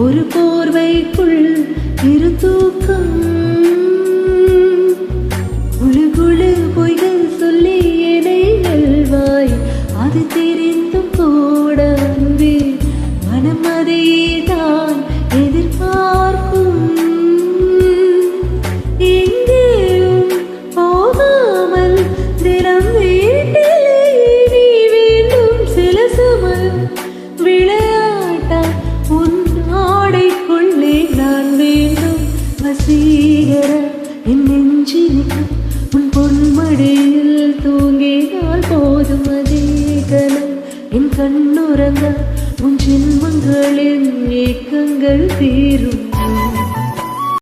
ஒரு போர்வைக்குள் இரு தூக்கம் குழு குழு பொய்கள் சொல்லி என்னை வெல்வாய் அது தெரிந்தும் கூட அன்பே மனம் அதைதான் எதிர்பார்க்கும் எங்கேயும் போகாமல் தினம் வீட்டிலே நீ வேண்டும் சில சமயம் விளையாட்டா உன் ஆடைக்குள்ளே நான் வேண்டும் வசீகர என் நெஞ்சினிக்கு உன் பொன்மடியில் தூங்கினால் போதும் அதே கலம் என் கண்ணுறங்க உன் ஜென்மங்களின் ஏக்கங்கள் தீரும்